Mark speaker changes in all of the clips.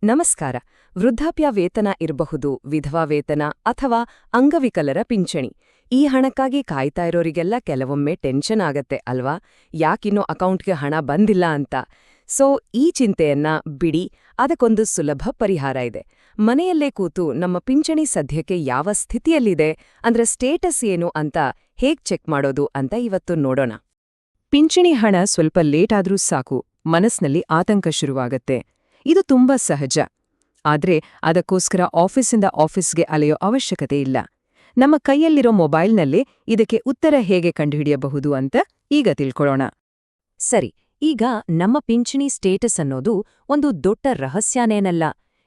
Speaker 1: ನಮಸ್ಕಾರ. ವೃದ್ಧಾಪ್ಯ ವೇತನ ಇರಬಹುದು, ವಿಧವಾ ವೇತನ ಅಥವಾ ಅಂಗವಿಕಲರ ಪಿಂಚಣಿ. ಈ ಹಣಕ್ಕಾಗಿ ಕಾಯ್ತಾ ಇರೋರಿಗೆಲ್ಲ ಕೆಲವೊಮ್ಮೆ ಟೆನ್ಷನ್ ಆಗತ್ತೆ ಅಲ್ವಾ, ಯಾಕಿನ್ನೂ ಅಕೌಂಟ್ಗೆ ಹಣ ಬಂದಿಲ್ಲ ಅಂತ. ಈ ಚಿಂತೆಯನ್ನ ಬಿಡಿ, ಅದಕ್ಕೊಂದು ಸುಲಭ ಪರಿಹಾರ ಇದೆ. ಮನೆಯಲ್ಲೇ ಕೂತು ನಮ್ಮ ಪಿಂಚಣಿ ಸದ್ಯಕ್ಕೆ ಯಾವ ಸ್ಥಿತಿಯಲ್ಲಿದೆ ಅಂದ್ರೆ ಸ್ಟೇಟಸ್ ಏನು ಅಂತ ಹೇಗ್ ಚೆಕ್ ಮಾಡೋದು ಅಂತ ಇವತ್ತು ನೋಡೋಣ. ಪಿಂಚಣಿ ಹಣ ಸ್ವಲ್ಪ ಲೇಟ್ ಆದ್ರೂ ಸಾಕು, ಮನಸ್ನಲ್ಲಿ ಆತಂಕ ಶುರುವಾಗತ್ತೆ. ಇದು ತುಂಬಾ ಸಹಜ. ಆದ್ರೆ ಅದಕ್ಕೋಸ್ಕರ ಆಫೀಸಿಂದ ಆಫೀಸ್ಗೆ ಅಲೆಯೋ ಅವಶ್ಯಕತೆ ಇಲ್ಲ. ನಮ್ಮ ಕೈಯಲ್ಲಿರೋ ಮೊಬೈಲ್ನಲ್ಲೇ ಇದಕ್ಕೆ ಉತ್ತರ ಹೇಗೆ ಕಂಡುಹಿಡಿಯಬಹುದು ಅಂತ ಈಗ ತಿಳ್ಕೊಳ್ಳೋಣ. ಸರಿ, ಈಗ ನಮ್ಮ ಪಿಂಚಣಿ ಸ್ಟೇಟಸ್ ಅನ್ನೋದು ಒಂದು ದೊಡ್ಡ ರಹಸ್ಯನೇನಲ್ಲ.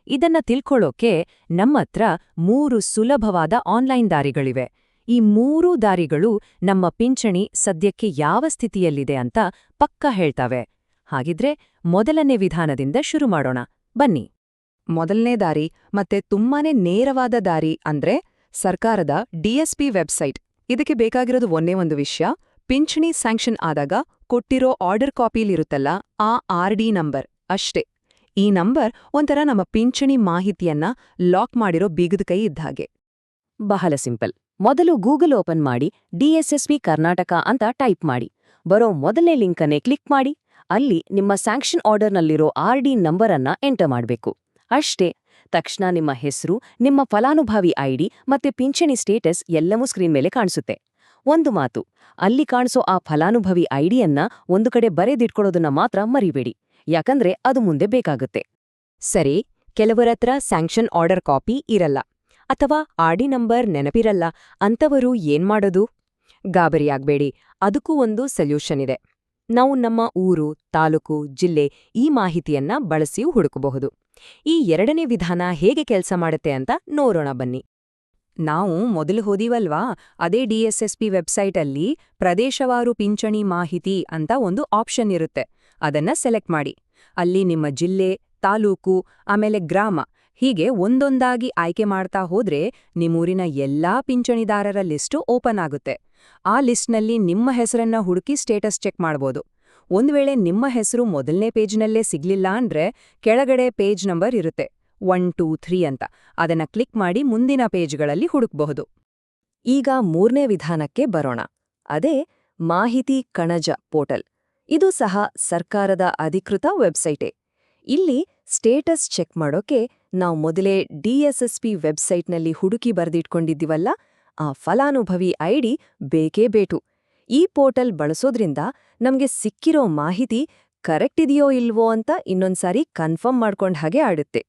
Speaker 1: ಇದನ್ನ ತಿಳ್ಕೊಳ್ಳೋಕೆ ನಮ್ಮತ್ರ 3 ಸುಲಭವಾದ ಆನ್ಲೈನ್ ದಾರಿಗಳಿವೆ. ಈ 3 ದಾರಿಗಳು ನಮ್ಮ ಪಿಂಚಣಿ ಸದ್ಯಕ್ಕೆ ಯಾವ ಸ್ಥಿತಿಯಲ್ಲಿದೆ ಅಂತ ಪಕ್ಕಾ ಹೇಳ್ತಾವೆ. ಹಾಗಿದ್ರೆ ಮೊದಲನೇ ವಿಧಾನದಿಂದ ಶುರು ಮಾಡೋಣ, ಬನ್ನಿ. ಮೊದಲನೇ ದಾರಿ ಮತ್ತೆ ತುಂಬಾನೇ ನೇರವಾದ ದಾರಿ ಅಂದ್ರೆ ಸರ್ಕಾರದ DSP ವೆಬ್ಸೈಟ್. ಇದಕ್ಕೆ ಬೇಕಾಗಿರೋದು ಒಂದೇ ಒಂದು ವಿಷಯ: ಪಿಂಚಣಿ ಸ್ಯಾಂಕ್ಷನ್ ಆದಾಗ ಕೊಟ್ಟಿರೋ ಆರ್ಡರ್ ಕಾಪಿಲಿರುತ್ತಲ್ಲ ಆ RD ನಂಬರ್ ಅಷ್ಟೇ. ಈ ನಂಬರ್ ಒಂಥರ ನಮ್ಮ ಪಿಂಚಣಿ ಮಾಹಿತಿಯನ್ನ ಲಾಕ್ ಮಾಡಿರೋ ಬೀಗದ ಕೈ ಇದ್ದ ಹಾಗೆ. ಬಹಳ ಸಿಂಪಲ್. ಮೊದಲು ಗೂಗಲ್ ಓಪನ್ ಮಾಡಿ DSSP ಕರ್ನಾಟಕ ಅಂತ ಟೈಪ್ ಮಾಡಿ. ಬರೋ ಮೊದಲನೇ ಲಿಂಕನ್ನೇ ಕ್ಲಿಕ್ ಮಾಡಿ. ಅಲ್ಲಿ ನಿಮ್ಮ ಸ್ಯಾಂಕ್ಷನ್ ಆರ್ಡರ್ನಲ್ಲಿರೋ RD ನಂಬರ್ ಅನ್ನ ಎಂಟರ್ ಮಾಡಬೇಕು. ಅಷ್ಟೇ. ತಕ್ಷಣ ನಿಮ್ಮ ಹೆಸರು, ನಿಮ್ಮ ಫಲಾನುಭವಿ ID ಮತ್ತೆ ಪಿಂಚಣಿ ಸ್ಟೇಟಸ್ ಎಲ್ಲವೂ ಸ್ಕ್ರೀನ್ ಮೇಲೆ ಕಾಣಿಸುತ್ತೆ. ಒಂದು ಮಾತು, ಅಲ್ಲಿ ಕಾಣಿಸೋ ಆ ಫಲಾನುಭವಿ ಐಡಿಯನ್ನ ಒಂದು ಕಡೆ ಬರೆದಿಟ್ಕೊಳ್ಳೋದನ್ನ ಮಾತ್ರ ಮರಿಬೇಡಿ, ಯಾಕಂದ್ರೆ ಅದು ಮುಂದೆ ಬೇಕಾಗುತ್ತೆ. ಸರಿ, ಕೆಲವರತ್ರ ಸ್ಯಾಂಕ್ಷನ್ ಆರ್ಡರ್ ಕಾಪಿ ಇರಲ್ಲ ಅಥವಾ RD ನಂಬರ್ ನೆನಪಿರಲ್ಲ. ಅಂಥವರು ಏನ್ಮಾಡೋದು? ಗಾಬರಿಯಾಗ್ಬೇಡಿ, ಅದಕ್ಕೂ ಒಂದು ಸೊಲ್ಯೂಷನ್ ಇದೆ. ನಾವು ನಮ್ಮ ಊರು, ತಾಲೂಕು, ಜಿಲ್ಲೆ ಈ ಮಾಹಿತಿಯನ್ನ ಬಳಸಿಯೂ ಹುಡುಕಬಹುದು. ಈ ಎರಡನೇ ವಿಧಾನ ಹೇಗೆ ಕೆಲಸ ಮಾಡುತ್ತೆ ಅಂತ ನೋಡೋಣ ಬನ್ನಿ. ನಾವು ಮೊದಲು ಹೋದಿವಲ್ವಾ, ಅದೇ DSSP ವೆಬ್ಸೈಟಲ್ಲಿ ಪ್ರದೇಶವಾರು ಪಿಂಚಣಿ ಮಾಹಿತಿ ಅಂತ ಒಂದು ಆಪ್ಷನ್ ಇರುತ್ತೆ. ಅದನ್ನ ಸೆಲೆಕ್ಟ್ ಮಾಡಿ. ಅಲ್ಲಿ ನಿಮ್ಮ ಜಿಲ್ಲೆ, ತಾಲೂಕು, ಆಮೇಲೆ ಗ್ರಾಮ ಹೀಗೆ ಒಂದೊಂದಾಗಿ ಆಯ್ಕೆ ಮಾಡ್ತಾ ಹೋದ್ರೆ ನಿಮ್ಮೂರಿನ ಎಲ್ಲಾ ಪಿಂಚಣಿದಾರರ ಲಿಸ್ಟು ಓಪನ್ ಆಗುತ್ತೆ. ಆ ಲಿಸ್ಟ್ನಲ್ಲಿ ನಿಮ್ಮ ಹೆಸರನ್ನ ಹುಡುಕಿ ಸ್ಟೇಟಸ್ ಚೆಕ್ ಮಾಡ್ಬೋದು. ಒಂದ್ ವೇಳೆ ನಿಮ್ಮ ಹೆಸರು ಮೊದಲನೇ ಪೇಜ್ನಲ್ಲೇ ಸಿಗ್ಲಿಲ್ಲ ಅಂದ್ರೆ ಕೆಳಗಡೆ ಪೇಜ್ ನಂಬರ್ ಇರುತ್ತೆ 1, 2, 3 ಅಂತ. ಅದನ್ನ ಕ್ಲಿಕ್ ಮಾಡಿ ಮುಂದಿನ ಪೇಜ್ಗಳಲ್ಲಿ ಹುಡುಕಬಹುದು. ಈಗ ಮೂರನೇ ವಿಧಾನಕ್ಕೆ ಬರೋಣ. ಅದೇ ಮಾಹಿತಿ ಕಣಜ ಪೋರ್ಟಲ್. ಇದು ಸಹ ಸರ್ಕಾರದ ಅಧಿಕೃತ ವೆಬ್ಸೈಟೇ. ಇಲ್ಲಿ ಸ್ಟೇಟಸ್ ಚೆಕ್ ಮಾಡೋಕೆ ನಾವು ಮೊದಲೇ DSSP ವೆಬ್ಸೈಟ್ನಲ್ಲಿ ಹುಡುಕಿ ಬರೆದಿಟ್ಕೊಂಡಿದ್ದೀವಲ್ಲ ಆ ಫಲಾನುಭವಿ ID ಬೇಕೇ ಬೇಕು. ಈ ಪೋರ್ಟಲ್ ಬಳಸೋದ್ರಿಂದ ನಮ್ಗೆ ಸಿಕ್ಕಿರೋ ಮಾಹಿತಿ ಕರೆಕ್ಟ್ ಇದೆಯೋ ಇಲ್ವೋ ಅಂತ ಇನ್ನೊಂದ್ಸಾರಿ ಕನ್ಫರ್ಮ್ ಮಾಡ್ಕೊಂಡ ಹಾಗೆ ಆಡುತ್ತೆ.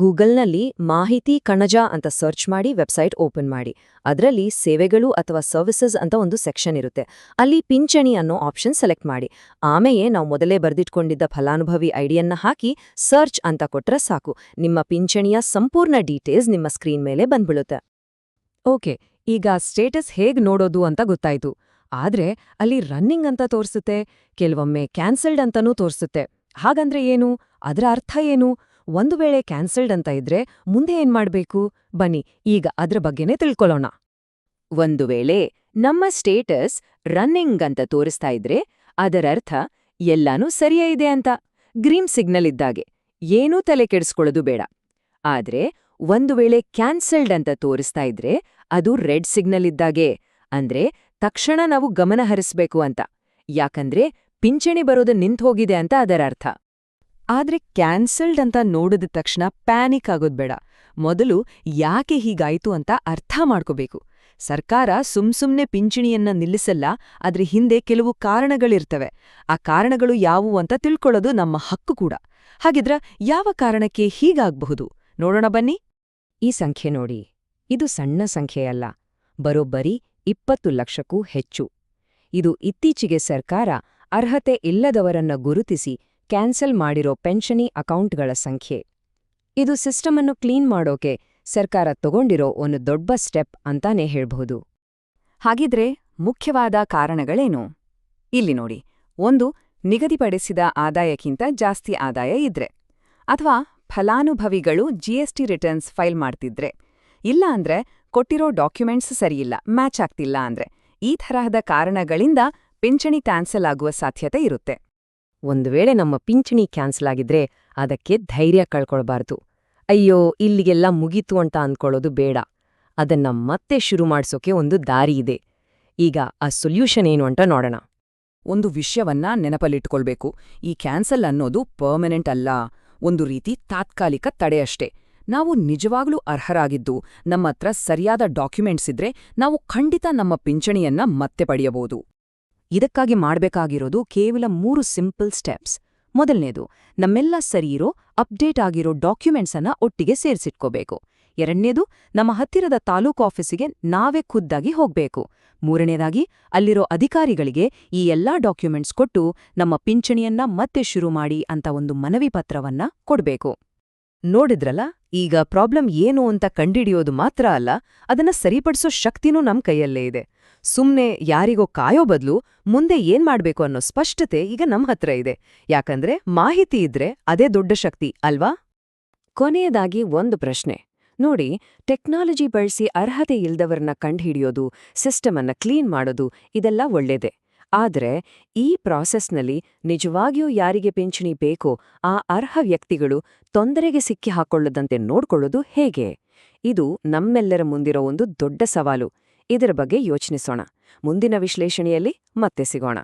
Speaker 1: ಗೂಗಲ್ನಲ್ಲಿ ಮಾಹಿತಿ ಕಣಜ ಅಂತ ಸರ್ಚ್ ಮಾಡಿ ವೆಬ್ಸೈಟ್ ಓಪನ್ ಮಾಡಿ. ಅದರಲ್ಲಿ ಸೇವೆಗಳು ಅಥವಾ ಸರ್ವಿಸಸ್ ಅಂತ ಒಂದು ಸೆಕ್ಷನ್ ಇರುತ್ತೆ. ಅಲ್ಲಿ ಪಿಂಚಣಿ ಅನ್ನೋ ಆಪ್ಷನ್ ಸೆಲೆಕ್ಟ್ ಮಾಡಿ. ಆಮೇಲೆ ನಾವು ಮೊದಲೇ ಬರೆದಿಟ್ಕೊಂಡಿದ್ದ ಫಲಾನುಭವಿ ಐಡಿಯನ್ನ ಹಾಕಿ ಸರ್ಚ್ ಅಂತ ಕೊಟ್ರೆ ಸಾಕು. ನಿಮ್ಮ ಪಿಂಚಣಿಯ ಸಂಪೂರ್ಣ ಡೀಟೇಲ್ಸ್ ನಿಮ್ಮ ಸ್ಕ್ರೀನ್ ಮೇಲೆ ಬಂದ್ಬಿಡುತ್ತೆ. ಓಕೆ, ಈಗ ಸ್ಟೇಟಸ್ ಹೇಗ್ ನೋಡೋದು ಅಂತ ಗೊತ್ತಾಯ್ತು. ಆದ್ರೆ ಅಲ್ಲಿ ರನ್ನಿಂಗ್ ಅಂತ ತೋರಿಸುತ್ತೆ, ಕೆಲವೊಮ್ಮೆ ಕ್ಯಾನ್ಸಲ್ಡ್ ಅಂತನೂ ತೋರಿಸುತ್ತೆ. ಹಾಗಂದ್ರೆ ಏನು? ಅದರ ಅರ್ಥ ಏನು? ಒಂದು ವೇಳೆ ಕ್ಯಾನ್ಸಲ್ಡ್ ಅಂತ ಇದ್ರೆ ಮುಂದೆ ಏನ್ ಮಾಡ್ಬೇಕು? ಬನ್ನಿ ಈಗ ಅದ್ರ ಬಗ್ಗೆನೇ ತಿಳ್ಕೊಳ್ಳೋಣ. ಒಂದು ವೇಳೆ ನಮ್ಮ ಸ್ಟೇಟಸ್ ರನ್ನಿಂಗ್ ಅಂತ ತೋರಿಸ್ತಾ ಇದ್ರೆ ಅದರರ್ಥ ಎಲ್ಲಾನೂ ಸರಿಯೇ ಇದೆ ಅಂತ, ಗ್ರೀನ್ ಸಿಗ್ನಲ್ ಇದ್ದಾಗೆ. ಏನೂ ತಲೆ ಕೆಡಿಸ್ಕೊಳ್ಳೋದು ಬೇಡ. ಆದ್ರೆ ಒಂದು ವೇಳೆ ಕ್ಯಾನ್ಸಲ್ಡ್ ಅಂತ ತೋರಿಸ್ತಾ ಇದ್ರೆ ಅದು ರೆಡ್ ಸಿಗ್ನಲ್ ಇದ್ದಾಗೆ, ಅಂದ್ರೆ ತಕ್ಷಣ ನಾವು ಗಮನ ಹರಿಸ್ಬೇಕು ಅಂತ. ಯಾಕಂದ್ರೆ ಪಿಂಚಣಿ ಬರೋದು ನಿಂತ್ಹೋಗಿದೆ ಅಂತ ಅದರ ಅರ್ಥ. ಆದ್ರೆ ಕ್ಯಾನ್ಸಲ್ಡ್ ಅಂತ ನೋಡಿದ ತಕ್ಷಣ ಪ್ಯಾನಿಕ್ ಆಗೋದ್ ಬೇಡ. ಮೊದಲು ಯಾಕೆ ಹೀಗಾಯ್ತು ಅಂತ ಅರ್ಥ ಮಾಡ್ಕೋಬೇಕು. ಸರ್ಕಾರ ಸುಮ್ಸುಮ್ನೆ ಪಿಂಚಣಿಯನ್ನ ನಿಲ್ಲಿಸಲ್ಲ, ಆದ್ರೆ ಹಿಂದೆ ಕೆಲವು ಕಾರಣಗಳಿರ್ತವೆ. ಆ ಕಾರಣಗಳು ಯಾವುವು ಅಂತ ತಿಳ್ಕೊಳ್ಳೋದು ನಮ್ಮ ಹಕ್ಕು ಕೂಡ. ಹಾಗಿದ್ರ ಯಾವ ಕಾರಣಕ್ಕೆ ಹೀಗಾಗ್ಬಹುದು ನೋಡೋಣ ಬನ್ನಿ. ಈ ಸಂಖ್ಯೆ ನೋಡಿ, ಇದು ಸಣ್ಣ ಸಂಖ್ಯೆಯಲ್ಲ, ಬರೋಬ್ಬರಿ 20 ಲಕ್ಷಕ್ಕೂ ಹೆಚ್ಚು. ಇದು ಇತ್ತೀಚೆಗೆ ಸರ್ಕಾರ ಅರ್ಹತೆ ಇಲ್ಲದವರನ್ನ ಗುರುತಿಸಿ ಕ್ಯಾನ್ಸಲ್ ಮಾಡಿರೋ ಪೆನ್ಷನಿ ಅಕೌಂಟ್ಗಳ ಸಂಖ್ಯೆ. ಇದು ಸಿಸ್ಟಮನ್ನು ಕ್ಲೀನ್ ಮಾಡೋಕೆ ಸರ್ಕಾರ ತಗೊಂಡಿರೋ ಒಂದು ದೊಡ್ಡ ಸ್ಟೆಪ್ ಅಂತಾನೆ ಹೇಳ್ಬಹುದು. ಹಾಗಿದ್ರೆ ಮುಖ್ಯವಾದ ಕಾರಣಗಳೇನು? ಇಲ್ಲಿ ನೋಡಿ. 1, ನಿಗದಿಪಡಿಸಿದ ಆದಾಯಕ್ಕಿಂತ ಜಾಸ್ತಿ ಆದಾಯ ಇದ್ರೆ, ಅಥವಾ ಫಲಾನುಭವಿಗಳು GST ರಿಟರ್ನ್ಸ್ ಫೈಲ್ ಮಾಡ್ತಿದ್ರೆ, ಇಲ್ಲ ಅಂದ್ರೆ ಕೊಟ್ಟಿರೋ ಡಾಕ್ಯುಮೆಂಟ್ಸ್ ಸರಿಯಿಲ್ಲ, ಮ್ಯಾಚ್ ಆಗ್ತಿಲ್ಲ ಅಂದ್ರೆ, ಈ ತರಹದ ಕಾರಣಗಳಿಂದ ಪಿಂಚಣಿ ಕ್ಯಾನ್ಸಲ್ ಆಗುವ ಸಾಧ್ಯತೆ ಇರುತ್ತೆ. ಒಂದು ವೇಳೆ ನಮ್ಮ ಪಿಂಚಣಿ ಕ್ಯಾನ್ಸಲ್ ಆಗಿದ್ರೆ ಅದಕ್ಕೆ ಧೈರ್ಯ ಕಳ್ಕೊಳ್ಬಾರ್ದು. ಅಯ್ಯೋ ಇಲ್ಲಿಗೆಲ್ಲ ಮುಗೀತು ಅಂತ ಅಂದ್ಕೊಳ್ಳೋದು ಬೇಡ. ಅದನ್ನ ಮತ್ತೆ ಶುರು ಮಾಡ್ಸೋಕೆ ಒಂದು ದಾರಿ ಇದೆ. ಈಗ ಆ ಸೊಲ್ಯೂಷನ್ ಏನು ಅಂತ ನೋಡೋಣ.
Speaker 2: ಒಂದು ವಿಷಯವನ್ನ ನೆನಪಲ್ಲಿಟ್ಕೊಳ್ಬೇಕು. ಈ ಕ್ಯಾನ್ಸಲ್ ಅನ್ನೋದು ಪರ್ಮನೆಂಟ್ ಅಲ್ಲ, ಒಂದು ರೀತಿ ತಾತ್ಕಾಲಿಕ ತಡೆಯಷ್ಟೇ. ನಾವು ನಿಜವಾಗ್ಲೂ ಅರ್ಹರಾಗಿದ್ದು ನಮ್ಮತ್ರ ಸರಿಯಾದ ಡಾಕ್ಯುಮೆಂಟ್ಸ್ ಇದ್ರೆ ನಾವು ಖಂಡಿತ ನಮ್ಮ ಪಿಂಚಣಿಯನ್ನ ಮತ್ತೆ ಪಡೆಯಬಹುದು.
Speaker 1: ಇದಕ್ಕಾಗಿ ಮಾಡ್ಬೇಕಾಗಿರೋದು ಕೇವಲ 3 ಸಿಂಪಲ್ ಸ್ಟೆಪ್ಸ್. ಮೊದಲನೇದು, ನಮ್ಮೆಲ್ಲ ಸರಿಯಿರೋ ಅಪ್ಡೇಟ್ ಆಗಿರೋ ಡಾಕ್ಯುಮೆಂಟ್ಸ್ ಅನ್ನ ಒಟ್ಟಿಗೆ ಸೇರಿಸಿಟ್ಕೋಬೇಕು. ಎರಡನೇದು, ನಮ್ಮ ಹತ್ತಿರದ ತಾಲೂಕು ಆಫೀಸಿಗೆ ನಾವೇ ಖುದ್ದಾಗಿ ಹೋಗ್ಬೇಕು. ಮೂರನೇದಾಗಿ, ಅಲ್ಲಿರೋ ಅಧಿಕಾರಿಗಳಿಗೆ ಈ ಎಲ್ಲಾ ಡಾಕ್ಯುಮೆಂಟ್ಸ್ ಕೊಟ್ಟು ನಮ್ಮ ಪಿಂಚಣಿಯನ್ನ ಮತ್ತೆ ಶುರು ಮಾಡಿ ಅಂತ ಒಂದು ಮನವಿ ಪತ್ರವನ್ನ ಕೊಡ್ಬೇಕು. ನೋಡಿದ್ರಲ್ಲ, ಈಗ ಪ್ರಾಬ್ಲಮ್ ಏನು ಅಂತ ಕಂಡಿಡಿಯೋದು ಮಾತ್ರ ಅಲ್ಲ, ಅದನ್ನ ಸರಿಪಡಿಸೋ ಶಕ್ತಿನೂ ನಮ್ ಕೈಯಲ್ಲೇ ಇದೆ. ಸುಮ್ನೆ ಯಾರಿಗೋ ಕಾಯೋ ಬದ್ಲು ಮುಂದೆ ಏನ್ ಮಾಡ್ಬೇಕು ಅನ್ನೋ ಸ್ಪಷ್ಟತೆ ಈಗ ನಮ್ ಹತ್ರ ಇದೆ. ಯಾಕಂದ್ರೆ ಮಾಹಿತಿ ಇದ್ರೆ ಅದೇ ದೊಡ್ಡ ಶಕ್ತಿ ಅಲ್ವಾ? ಕೊನೆಯದಾಗಿ ಒಂದು ಪ್ರಶ್ನೆ ನೋಡಿ, ಟೆಕ್ನಾಲಜಿ ಬಳಸಿ ಅರ್ಹತೆ ಇಲ್ದವರನ್ನ ಕಂಡುಹಿಡಿಯೋದು, ಸಿಸ್ಟಮ್ ಅನ್ನ ಕ್ಲೀನ್ ಮಾಡೋದು ಇದೆಲ್ಲ ಒಳ್ಳೇದೇ. ಆದ್ರೆ ಈ ಪ್ರಾಸೆಸ್ನಲ್ಲಿ ನಿಜವಾಗಿಯೂ ಯಾರಿಗೆ ಪಿಂಚಣಿ ಬೇಕೋ ಆ ಅರ್ಹ ವ್ಯಕ್ತಿಗಳು ತೊಂದರೆಗೆ ಸಿಕ್ಕಿ ಹಾಕೊಳ್ಳದಂತೆ ನೋಡ್ಕೊಳ್ಳೋದು ಹೇಗೆ? ಇದು ನಮ್ಮೆಲ್ಲರ ಮುಂದಿರೋ ಒಂದು ದೊಡ್ಡ ಸವಾಲು. ಇದರ ಬಗ್ಗೆ ಯೋಚಿಸೋಣ. ಮುಂದಿನ ವಿಶ್ಲೇಷಣೆಯಲ್ಲಿ ಮತ್ತೆ ಸಿಗೋಣ.